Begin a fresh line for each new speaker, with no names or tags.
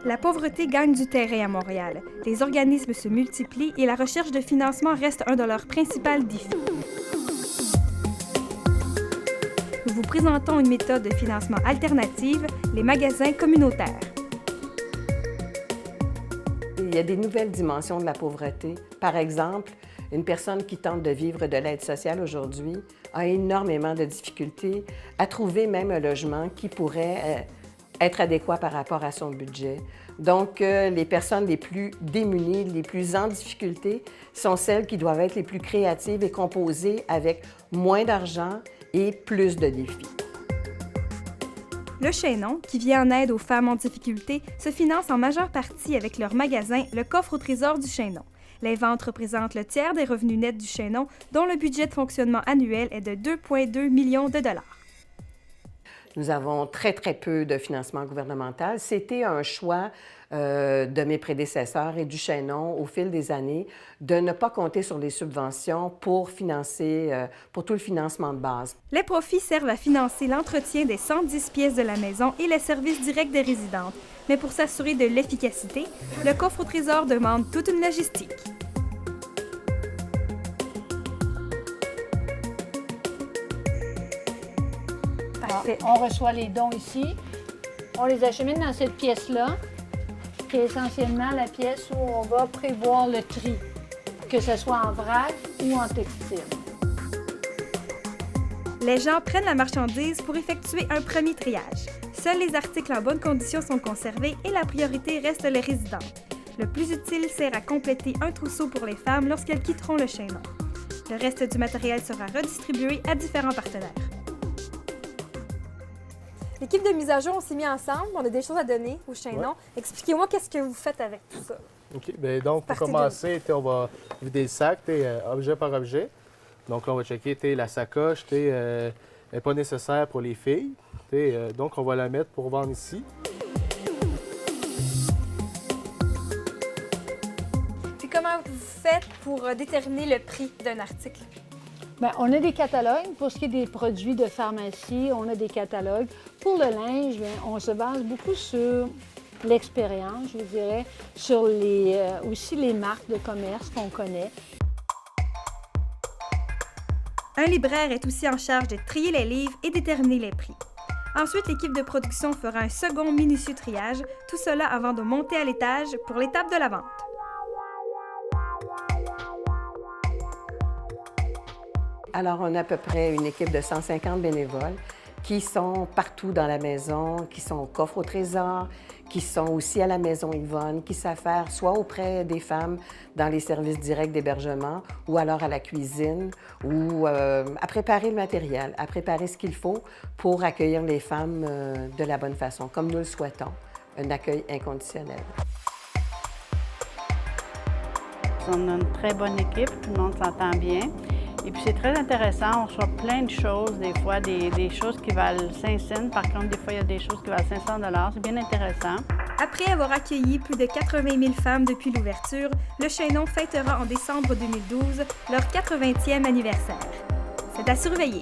La pauvreté gagne du terrain à Montréal. Les organismes se multiplient et la recherche de financement reste un de leurs principaux défis. Nous vous présentons une méthode de financement alternative, les magasins communautaires.
Il y a des nouvelles dimensions de la pauvreté. Par exemple, une personne qui tente de vivre de l'aide sociale aujourd'hui a énormément de difficultés à trouver même un logement qui pourrait être adéquat par rapport à son budget. Donc, les personnes les plus démunies, les plus en difficulté, sont celles qui doivent être les plus créatives et composer avec moins d'argent et plus de défis.
Le Chaînon, qui vient en aide aux femmes en difficulté, se finance en majeure partie avec leur magasin, le Coffre au Trésor du Chaînon. Les ventes représentent le tiers des revenus nets du Chaînon, dont le budget de fonctionnement annuel est de 2,2 millions de dollars.
Nous avons très peu de financement gouvernemental. C'était un choix de mes prédécesseurs et du Chaînon au fil des années de ne pas compter sur les subventions pour financer, pour tout le financement de base.
Les profits servent à financer l'entretien des 110 pièces de la maison et les services directs des résidentes. Mais pour s'assurer de l'efficacité, le Coffre au Trésor demande toute une logistique.
On reçoit les dons ici. On les achemine dans cette pièce-là, qui est essentiellement la pièce où on va prévoir le tri, que ce soit en vrac ou en textile.
Les gens prennent la marchandise pour effectuer un premier triage. Seuls les articles en bonne condition sont conservés et la priorité reste les résidentes. Le plus utile sert à compléter un trousseau pour les femmes lorsqu'elles quitteront le Chaînon. Le reste du matériel sera redistribué à différents partenaires.
L'équipe de mise à jour, on s'est mis ensemble, on a des choses à donner au Chaînon.
Ouais.
Expliquez-moi qu'est-ce que vous faites avec tout ça.
OK. Bien, donc, pour
Partie
commencer, on va vider le sac, objet par objet. Donc, là, on va checker la sacoche, elle n'est pas nécessaire pour les filles. Donc, on va la mettre pour vendre ici.
Puis comment vous faites pour déterminer le prix d'un article?
Bien, on a des catalogues. Pour ce qui est des produits de pharmacie, on a des catalogues. Pour le linge, bien, on se base beaucoup sur l'expérience, je dirais, sur aussi les marques de commerce qu'on connaît.
Un libraire est aussi en charge de trier les livres et déterminer les prix. Ensuite, l'équipe de production fera un second minutieux triage, tout cela avant de monter à l'étage pour l'étape de la vente.
Alors, on a à peu près une équipe de 150 bénévoles qui sont partout dans la maison, qui sont au Coffre au Trésor, qui sont aussi à la Maison Yvonne, qui savent faire soit auprès des femmes dans les services directs d'hébergement ou alors à la cuisine ou à préparer le matériel, à préparer ce qu'il faut pour accueillir les femmes de la bonne façon, comme nous le souhaitons, un accueil inconditionnel.
On a une très bonne équipe, tout le monde s'entend bien. Et puis c'est très intéressant, on reçoit plein de choses, des fois des choses qui valent 5 cents. Par contre, des fois, il y a des choses qui valent 500 $. C'est bien intéressant.
Après avoir accueilli plus de 80 000 femmes depuis l'ouverture, le Chaînon fêtera en décembre 2012 leur 80e anniversaire. C'est à surveiller.